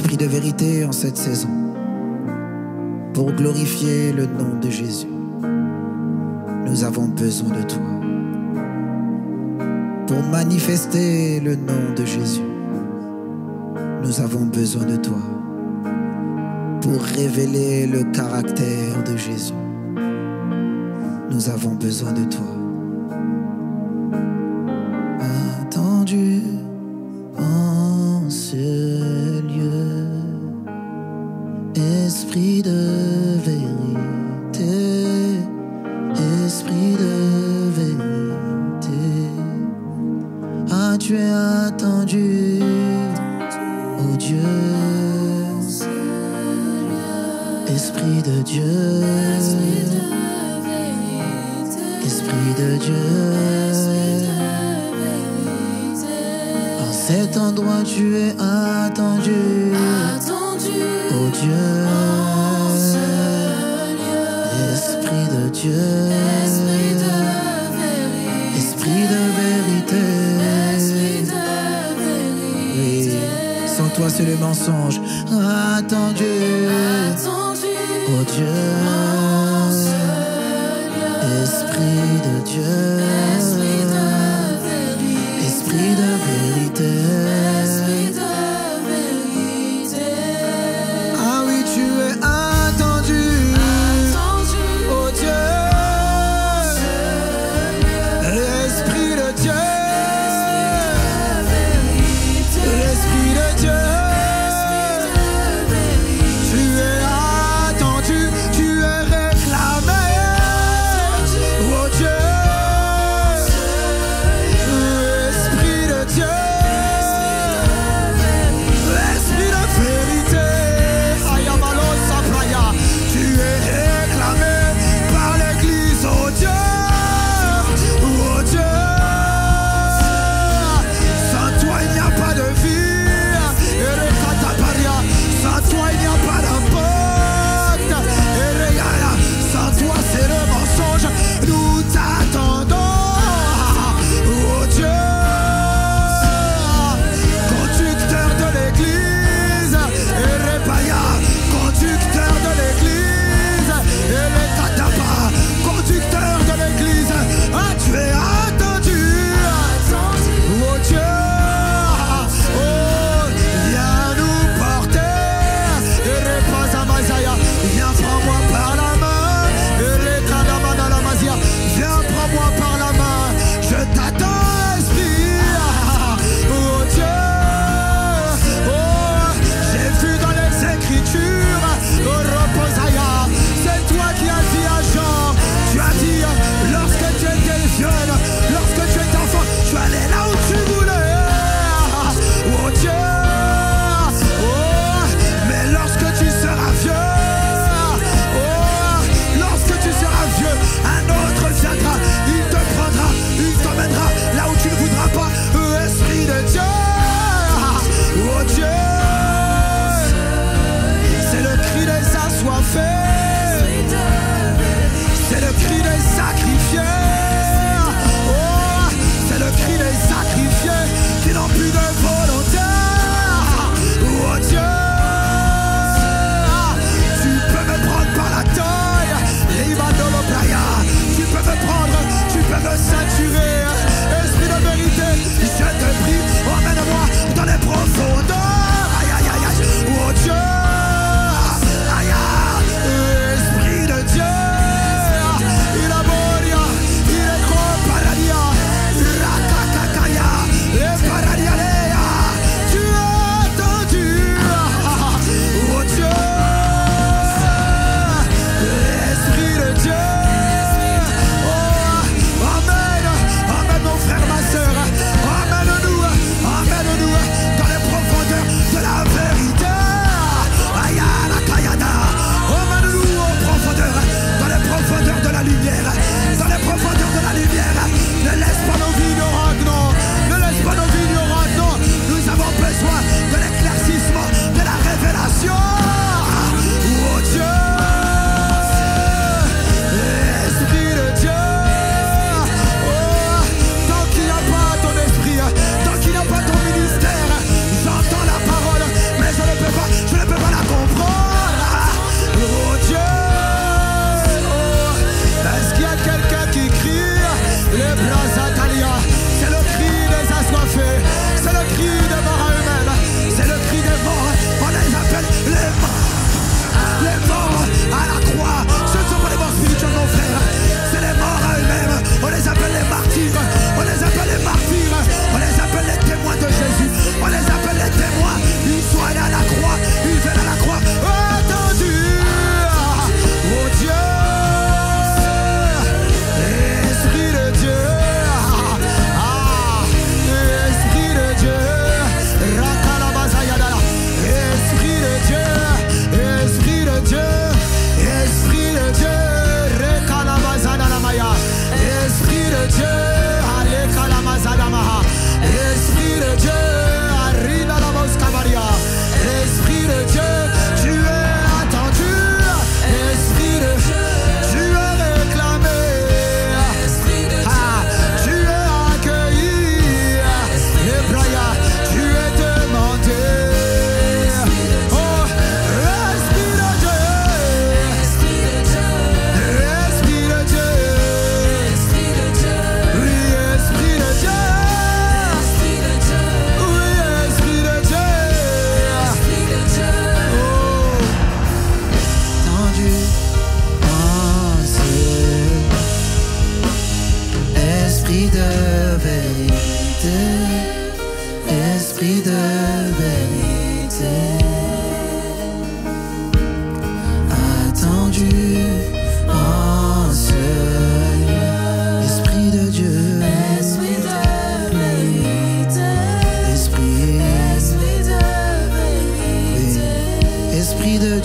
Esprit de vérité en cette saison, pour glorifier le nom de Jésus, nous avons besoin de toi. Pour manifester le nom de Jésus, nous avons besoin de toi. Pour révéler le caractère de Jésus, nous avons besoin de toi. Attendu en ce lieu, Esprit de vérité, Esprit de vérité. Ah, tu es attendu, oh Dieu, Esprit de Dieu, Esprit de Dieu. En cet endroit tu es attendu, oh Dieu, Esprit de Dieu, Esprit de vérité. Oui, sans toi c'est le mensonge. Attendu, oh Dieu, Esprit de Dieu, Esprit de vérité. Ah oui, tu es attendu, oh Dieu, Esprit de Dieu, Esprit de Dieu. Tu es attendu, tu es réclamé, oh Dieu,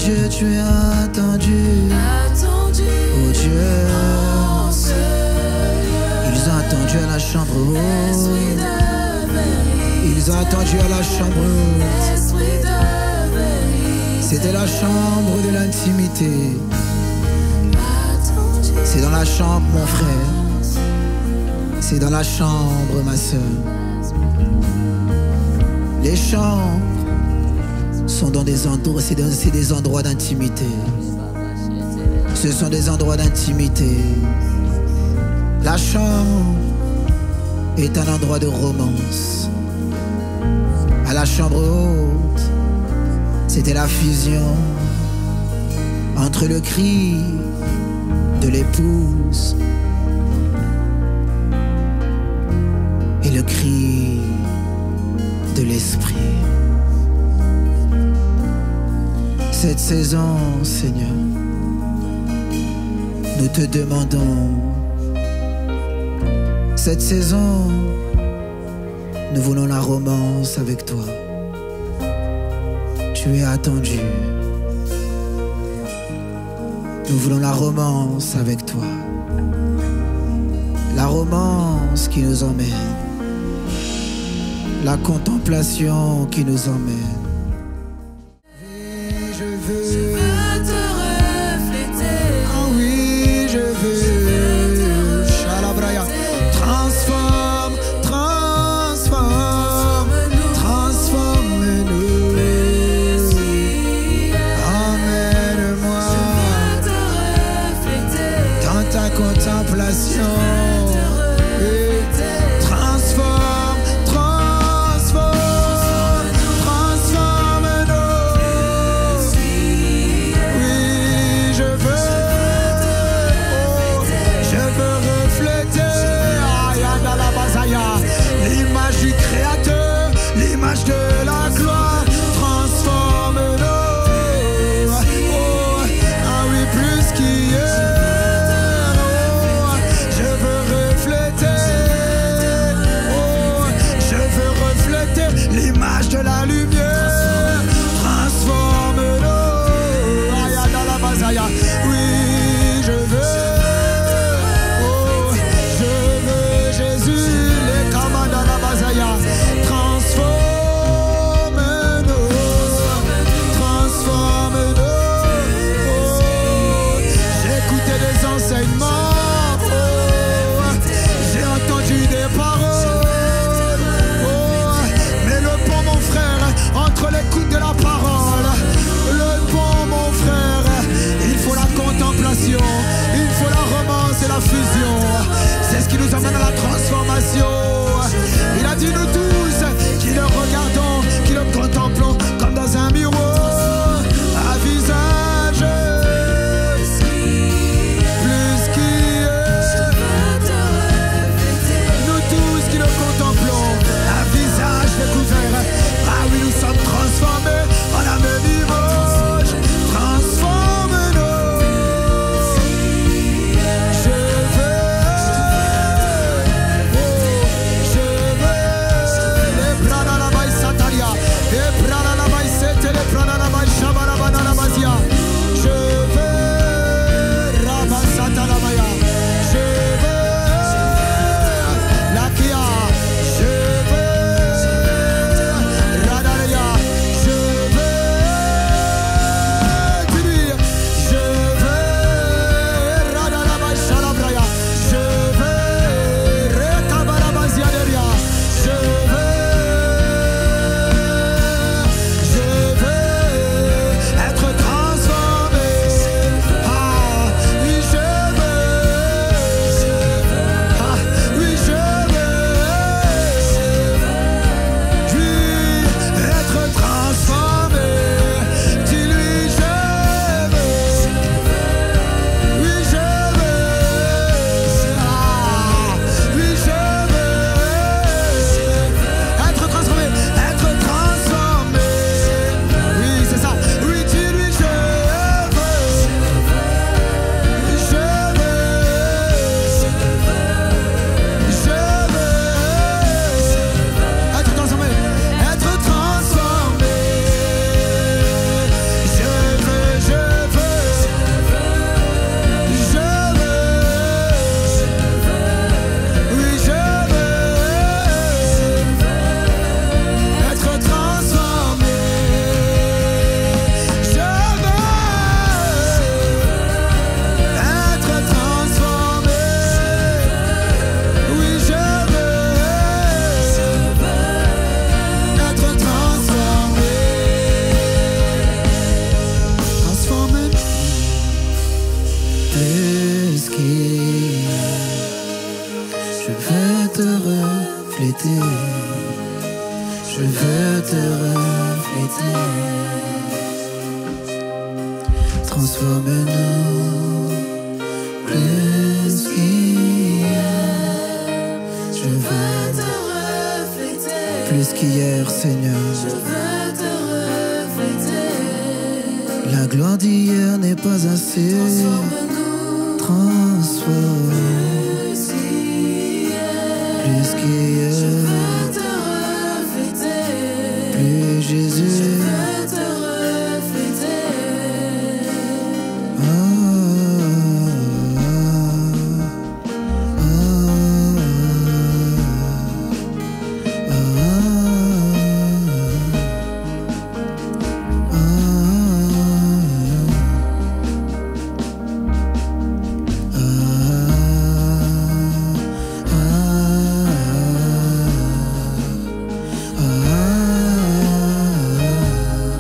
Dieu, tu es attendu. Oh Dieu, ils ont attendu à la chambre haute. Ils ont attendu à la chambre haute. C'était la chambre de l'intimité. C'est dans la chambre, mon frère. C'est dans la chambre, ma soeur. Les chambres sont dans des endroits, c'est des endroits d'intimité. Ce sont des endroits d'intimité. La chambre est un endroit de romance. À la chambre haute, c'était la fusion entre le cri de l'épouse et le cri de l'esprit. Cette saison, Seigneur, nous te demandons. Cette saison, nous voulons la romance avec toi. Tu es attendu. Nous voulons la romance avec toi. La romance qui nous emmène. La contemplation qui nous emmène. Je veux te refléter. Ah oui, je veux. Chalabraya. Transforme, transforme, transforme-nous. Emmène-moi dans ta contemplation. Transforme, transforme, transforme. Transforme-nous plus qu'hier. Je veux te refléter. Plus qu'hier, Seigneur. Je veux te refléter. La gloire d'hier n'est pas assez. Transforme-nous. Transforme. Plus qu'hier. Je veux te refléter. Plus Jésus. Je veux te refléter.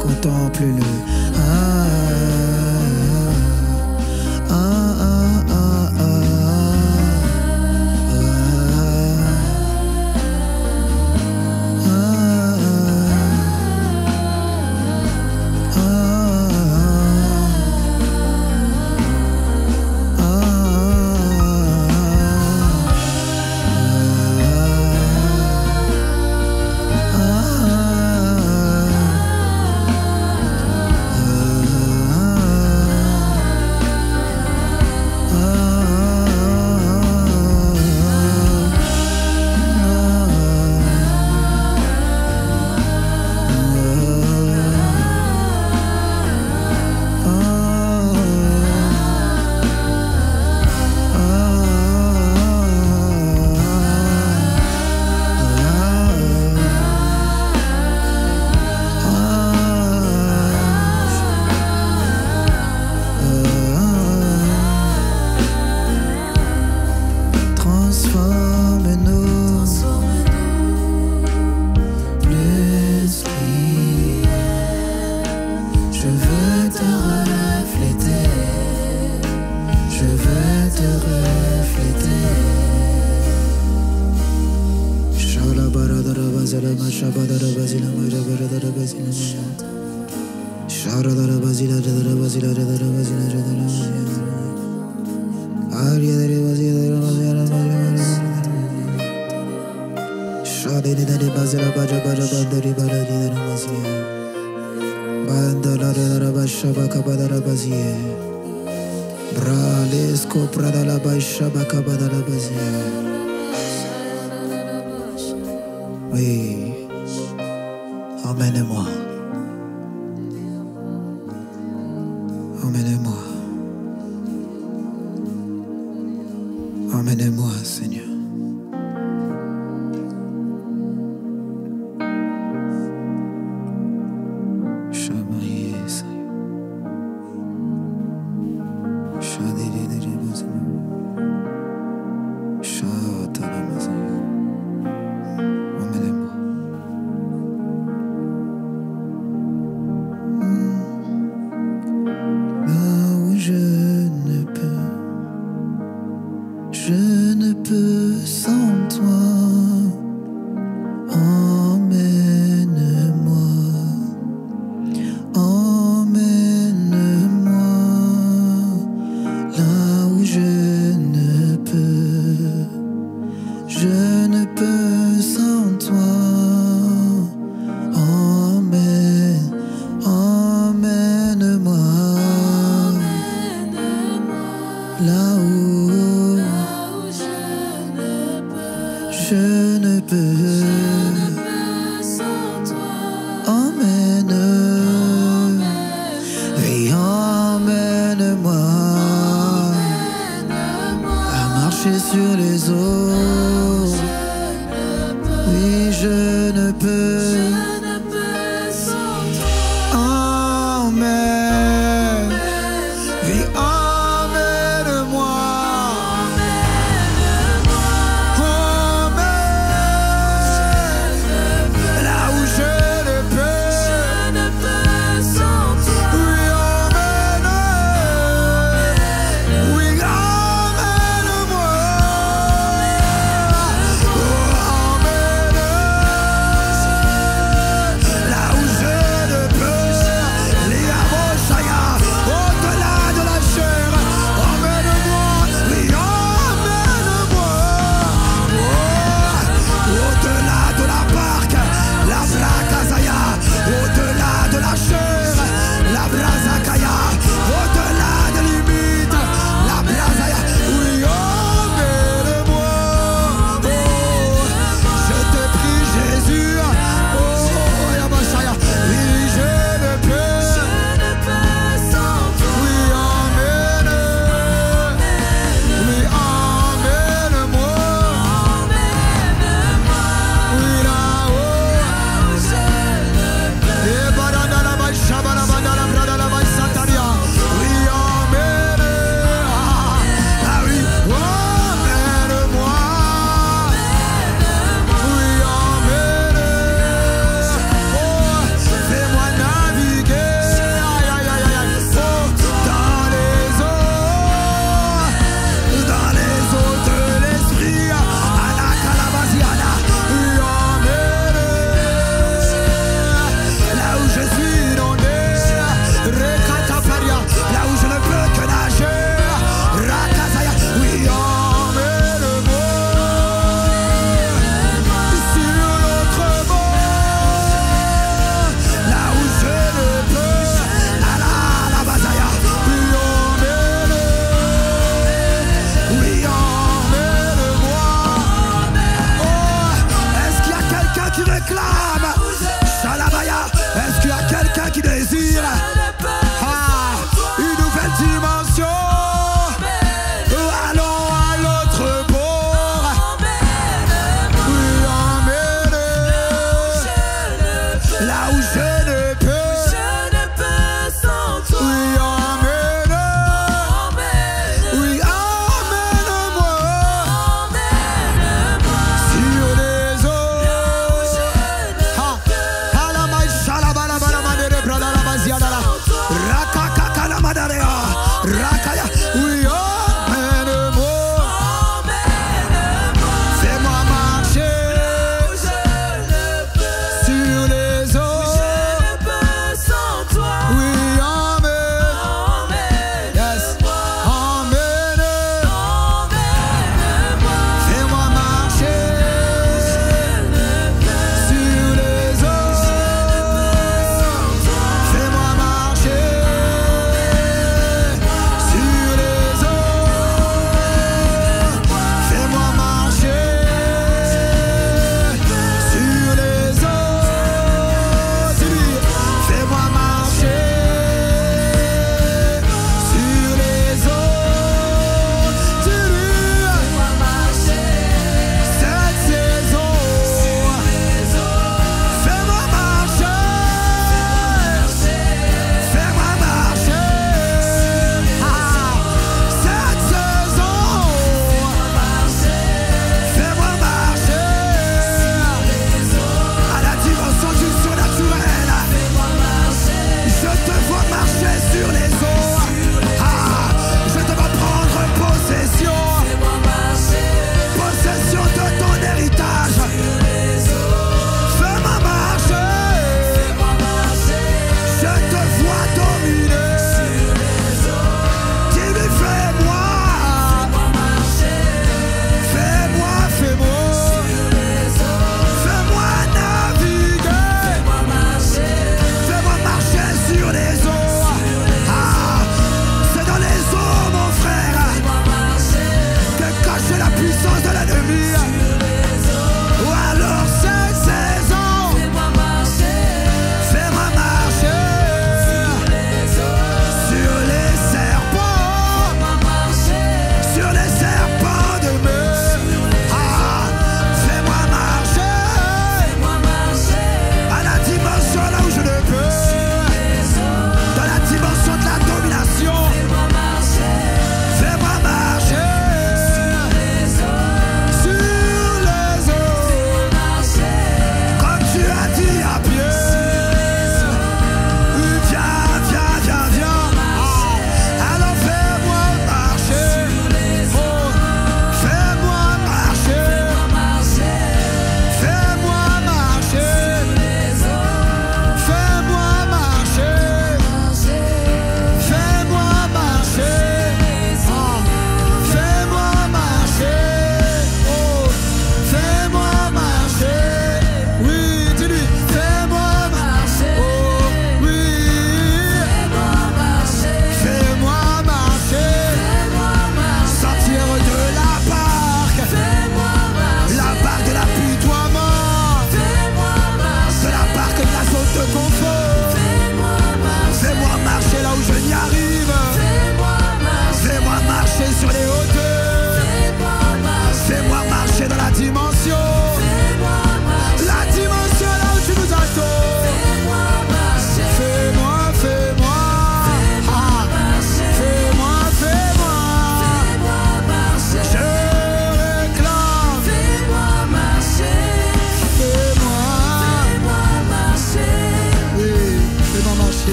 Contemple-le. Oui, emmène-moi. Emmène-moi. Emmène-moi, Seigneur.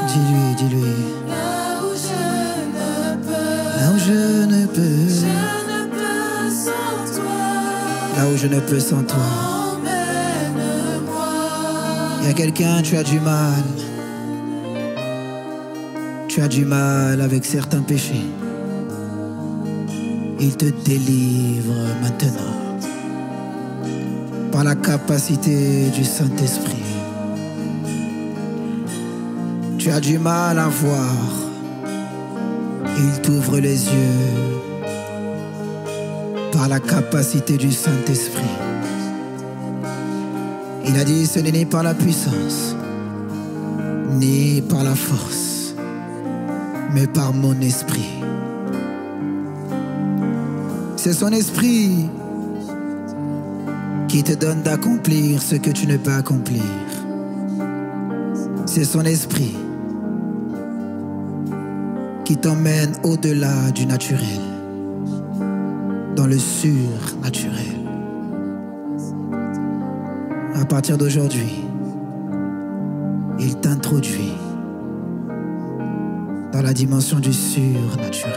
Dis-lui, dis-lui. Là où je ne peux, Là où je ne peux, sans toi. là où je ne peux sans toi. Emmène-moi. Il y a quelqu'un, tu as du mal. Tu as du mal avec certains péchés. Il te délivre maintenant par la capacité du Saint-Esprit. Tu as du mal à voir. Il t'ouvre les yeux par la capacité du Saint-Esprit. Il a dit, ce n'est ni par la puissance, ni par la force, mais par mon esprit. C'est son esprit qui te donne d'accomplir ce que tu ne peux accomplir. C'est son esprit qui t'emmène au-delà du naturel, dans le surnaturel. À partir d'aujourd'hui, il t'introduit dans la dimension du surnaturel,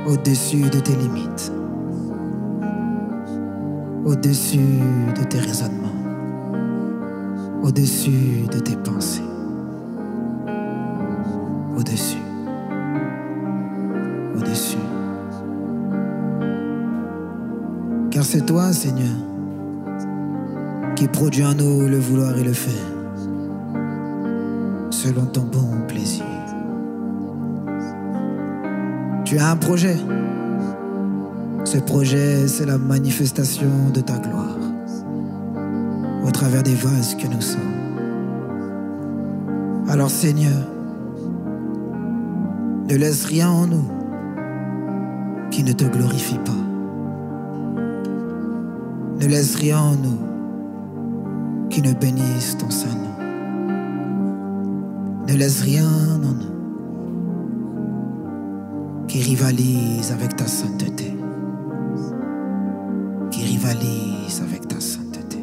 au-dessus de tes limites, au-dessus de tes raisonnements, au-dessus de tes pensées, au-dessus, au-dessus. Car c'est toi, Seigneur, qui produit en nous le vouloir et le faire, selon ton bon plaisir. Tu as un projet. Ce projet, c'est la manifestation de ta gloire au travers des vases que nous sommes. Alors, Seigneur, ne laisse rien en nous qui ne te glorifie pas. Ne laisse rien en nous qui ne bénisse ton Saint nom. Ne laisse rien en nous qui rivalise avec ta sainteté. Qui rivalise avec ta sainteté.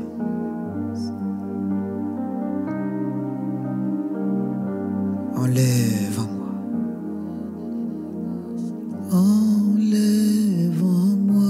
Enlève en moi. Enlève en moi.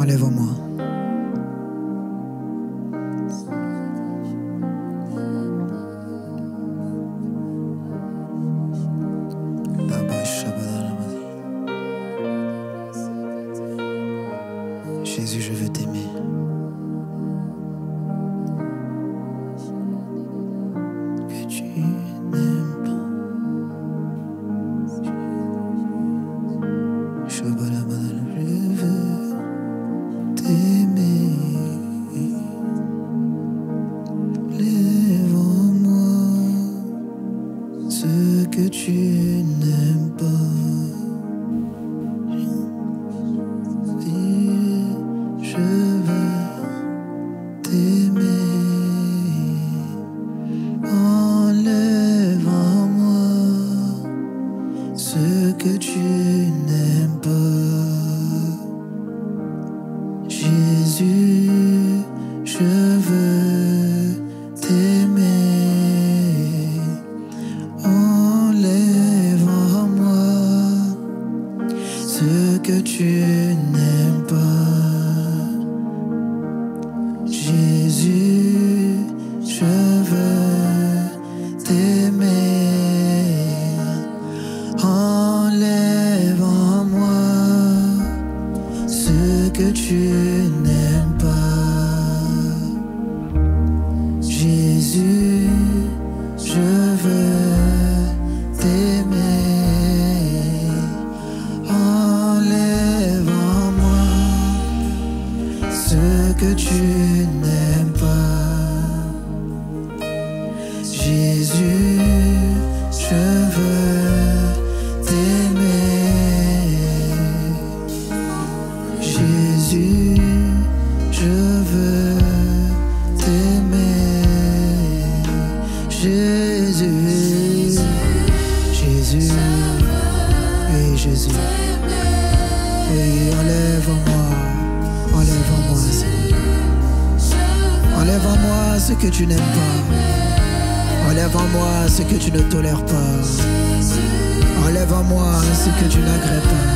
Enlève en moi. Jésus, je veux t'aimer. Que tu n'aimes pas. Je veux t'aimer. Lève en moi ce que tu n'aimes pas. Je veux t'aimer. Enlève en moi ce que tu n'aimes pas. Jésus, je veux t'aimer. Enlève en moi ce que tu n'aimes pas. Jésus, je veux t'aimer. Enlève en moi ce que tu n'aimes pas. Jésus, je veux t'aimer. Enlève en moi ce que tu n'aimes pas. Jésus, je veux t'aimer. Jésus, je veux t'aimer. Jésus, Jésus, oui Jésus, oui enlève en moi, Seigneur. Enlève en moi ce que tu n'aimes pas. Enlève en moi ce que tu ne tolères pas. Enlève en moi ce que tu n'agrées pas.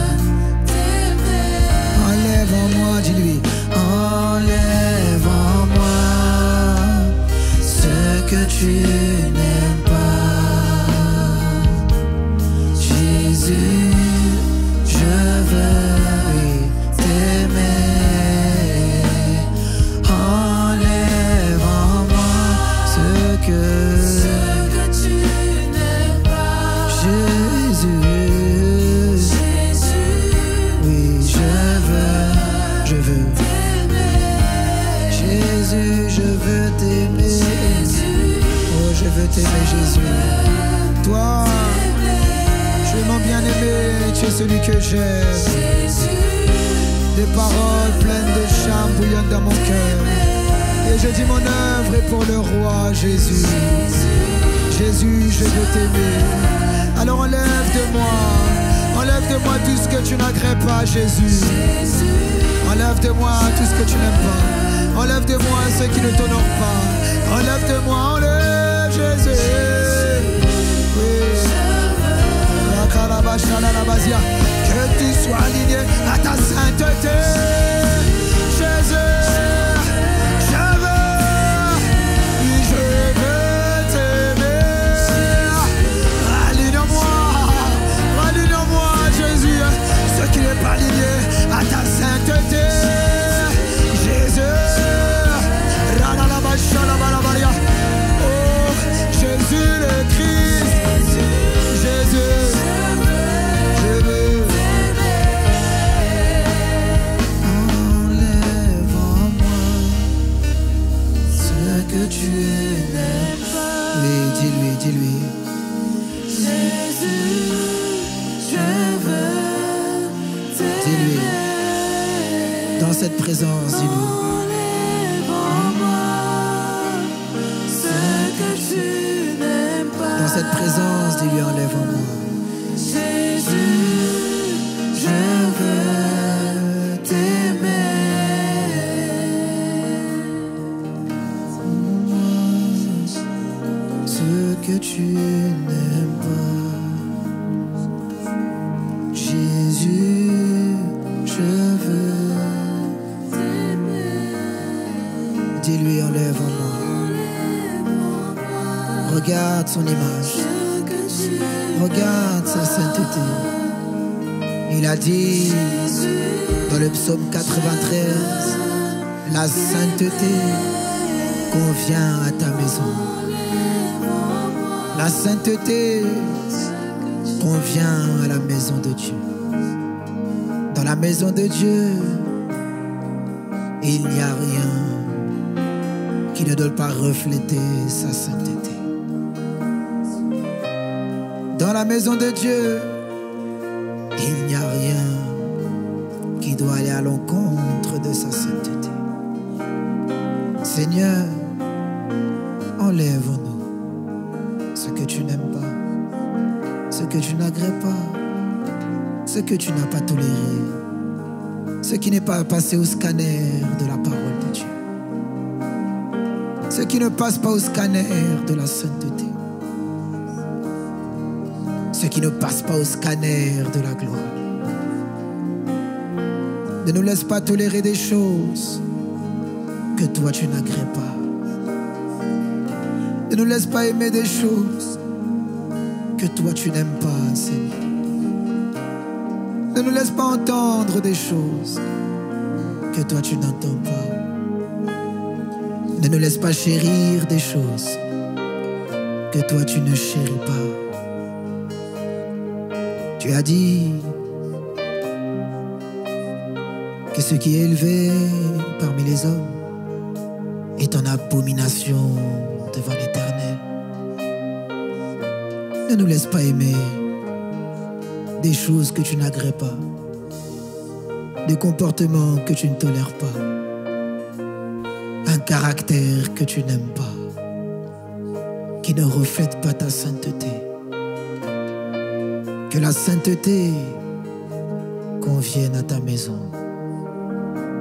Enlève en moi, dis-lui. Enlève en moi ce que tu n'aimes pas. Jésus, je veux t'aimer. Enlève en moi ce que tu n'aimes pas. Jésus, oui, je veux t'aimer. Jésus, je veux t'aimer. Oh, je veux t'aimer, Jésus. Toi, tu es mon bien-aimé, tu es celui que j'aime. Des paroles pleines de charme bouillonnent dans mon cœur. Et je dis mon œuvre est pour le roi Jésus. Jésus, je veux t'aimer. Alors enlève de moi tout ce que tu n'agrées pas, Jésus. Enlève de moi tout ce que tu n'aimes pas. Enlève de moi ce qui ne t'honore pas. Enlève de moi, enlève Jésus. Oui. Que tu sois aligné à ta sainteté, Jésus. Je veux t'aimer. Aligne-moi, Jésus, ce qui n'est pas aligné à ta sainteté, Jésus. Oh, Jésus le Christ, Jésus, je veux. Enlève en moi ce que tu n'aimes pas. Oui, dis-lui. Jésus, je veux Dis-lui. t'aimer. Dans cette présence, dis-lui. Enlève en moi ce que tu n'aimes pas. Dans cette présence, dis-lui, enlève en moi. Jésus, je veux t'aimer. Ce que tu n'aimes pas. Jésus, je veux t'aimer. Dis-lui, enlève en moi. Regarde son image. Regarde sa sainteté. Il a dit dans le psaume 93, la sainteté convient à ta maison. La sainteté convient à la maison de Dieu. Dans la maison de Dieu, il n'y a rien qui ne doit pas refléter sa sainteté. Dans la maison de Dieu, il n'y a rien qui doit aller à l'encontre de sa sainteté. Seigneur, enlève en nous ce que tu n'aimes pas, ce que tu n'agrées pas, ce que tu n'as pas toléré, ce qui n'est pas passé au scanner de la parole de Dieu, ce qui ne passe pas au scanner de la sainteté, ce qui ne passe pas au scanner de la gloire. Ne nous laisse pas tolérer des choses que toi tu n'agrées pas. Ne nous laisse pas aimer des choses que toi tu n'aimes pas, Seigneur. Ne nous laisse pas entendre des choses que toi tu n'entends pas. Ne nous laisse pas chérir des choses que toi tu ne chéris pas. Tu as dit que ce qui est élevé parmi les hommes est en abomination devant l'Éternel. Ne nous laisse pas aimer des choses que tu n'agrées pas, des comportements que tu ne tolères pas, un caractère que tu n'aimes pas, qui ne reflète pas ta sainteté. Que la sainteté convienne à ta maison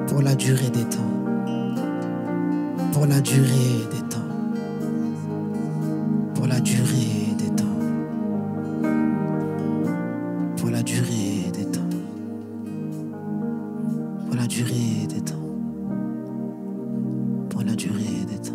pour la durée des temps, pour la durée des temps, pour la durée des temps, pour la durée des temps, pour la durée des temps, pour la durée des temps.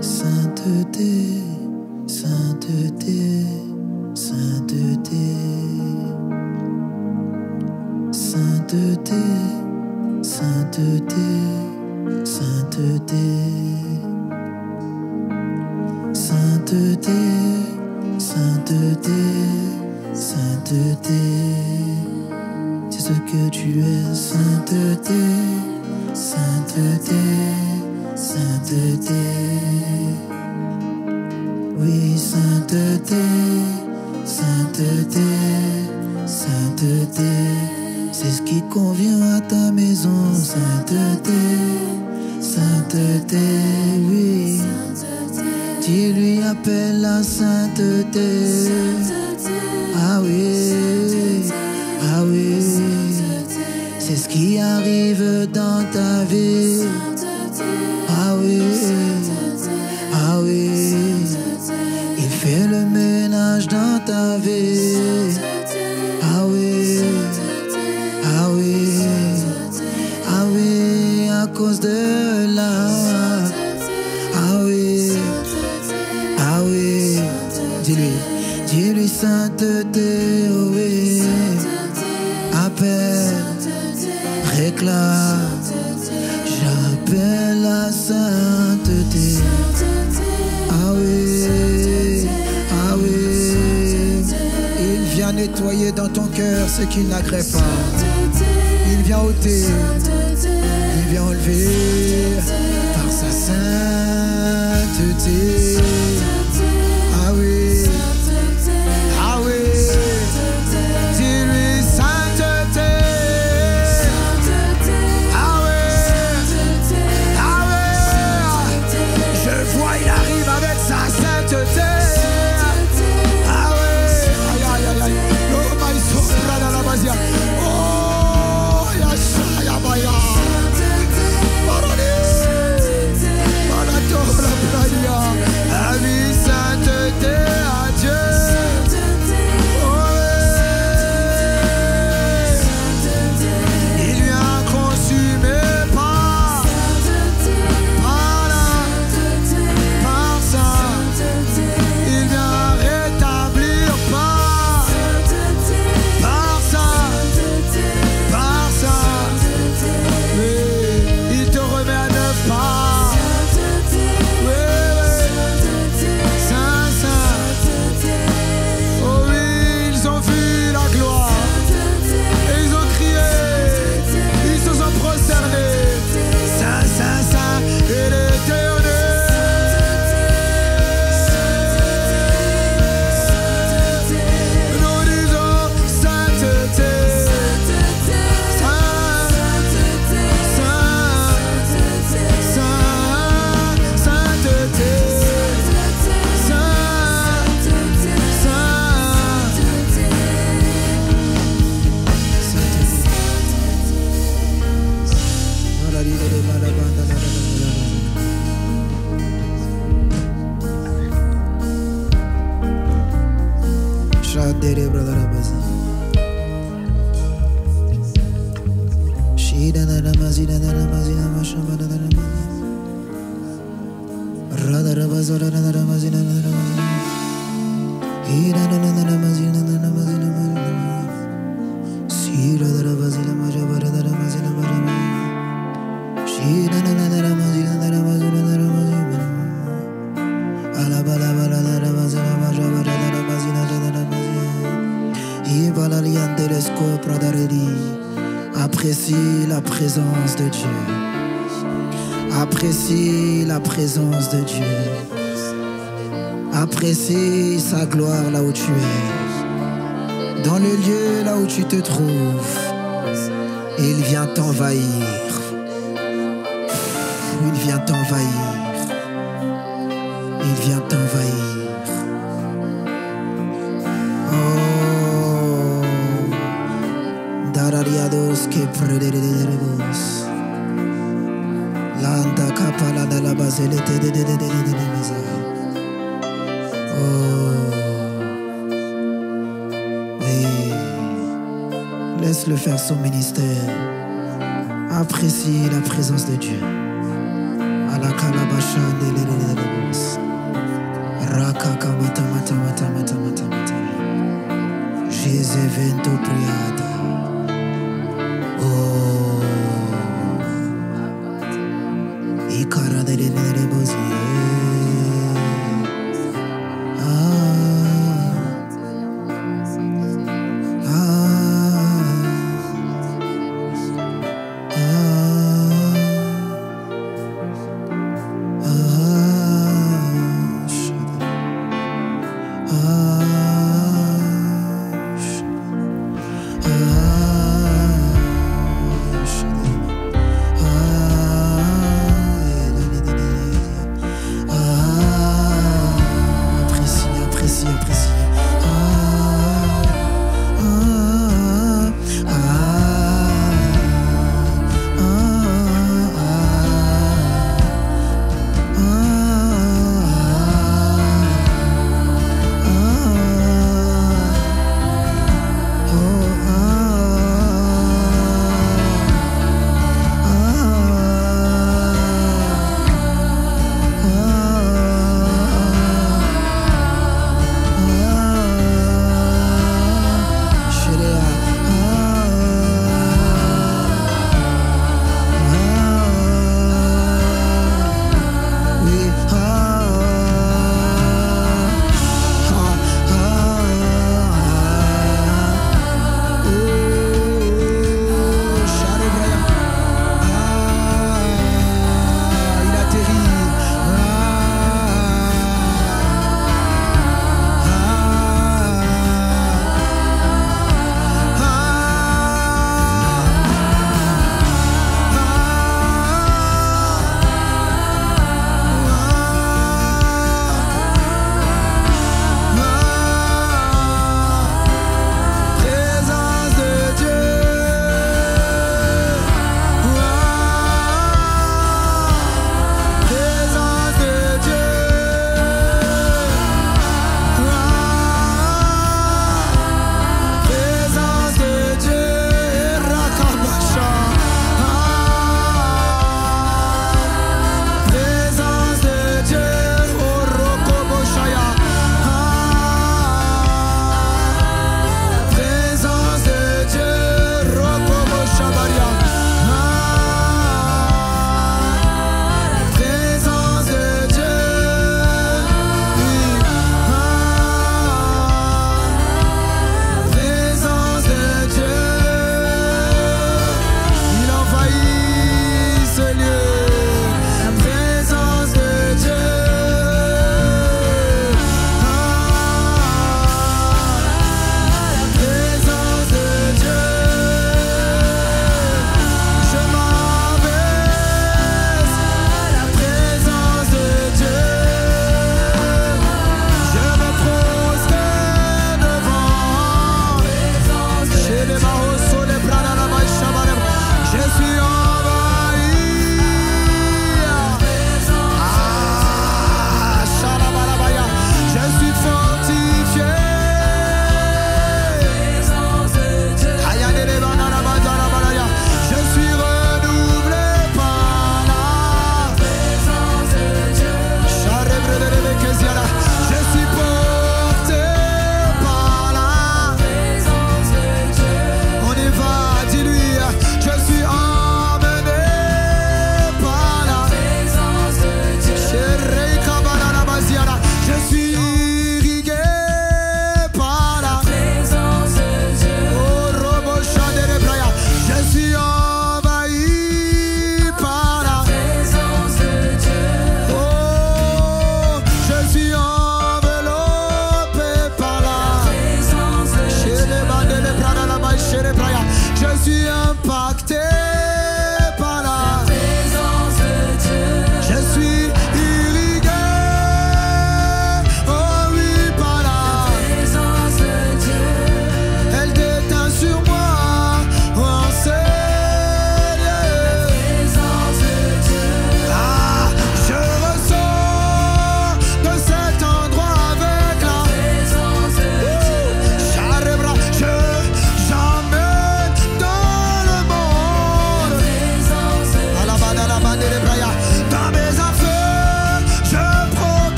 Sainteté, sainteté, sainteté, sainteté, sainteté, sainteté, sainteté, sainteté, sainteté, c'est ce que tu es, sainteté, sainteté, sainteté. Oui, sainteté, sainteté, sainteté, c'est ce qui convient à ta maison. Sainteté, sainteté, oui, tu lui appelles la sainteté. Ah oui, ah oui, c'est ce qui arrive dans ta vie. Ah oui, ah oui, il fait le ménage dans ta vie. Ah oui, ah oui, ah oui, à cause de là. Ah oui, ah oui, dis-lui sainteté, oh oui, appelle, réclame, j'appelle la sainteté. Ah oui, ah oui, il vient nettoyer dans ton cœur ce qui n'agrée pas. Il vient ôter, il vient enlever par sa sainteté. Ah oui, ah oui, dis-lui sainteté. Ah oui, ah oui, je vois il arrive avec sa sainteté. Ah oui, aïe aïe aïe aïe, oh my soul, dans la basia. Oh, yasha yabaya. Marani, manato la playa. Shandere brother bazi. Shida na namazi na namazi na mashamba na namazi. Rada rabazo na namazi na namazi. Ida na namazi na namazi na namazi. Sira da rabazi na majabara da namazi na majabara. Shida na namazi na namazi na namazi. Ala bala bala da rabazi na majabara da namazi na namazi. Ibalaliandelesco pradareli. Apprécie la présence de Dieu. Apprécie la présence de Dieu. Apprécie sa gloire là où tu es. Dans le lieu là où tu te trouves, il vient t'envahir. Il vient t'envahir. Il vient t'envahir. Oh, darariados que prederebos. Landa kapala de la baselete de mesa. Oh, oui. Laisse-le faire son ministère. Apprécie la présence de Dieu. À la calabasha de l'élébos. Rakaka mata mata mata mata mata mata. Jésus vento priada. Oh, Ikara de l'élébos.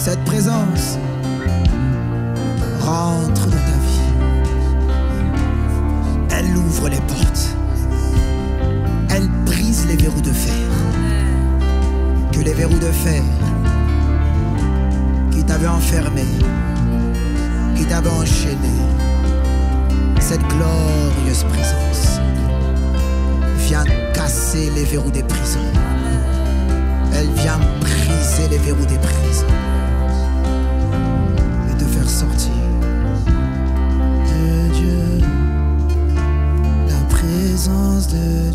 Cette présence rentre dans ta vie. Elle ouvre les portes. Elle brise les verrous de fer. Que les verrous de fer qui t'avaient enfermé, qui t'avaient enchaîné, cette glorieuse présence vient casser les verrous des prisons. Elle vient briser les verrous des prisons et te faire sortir de Dieu, la présence de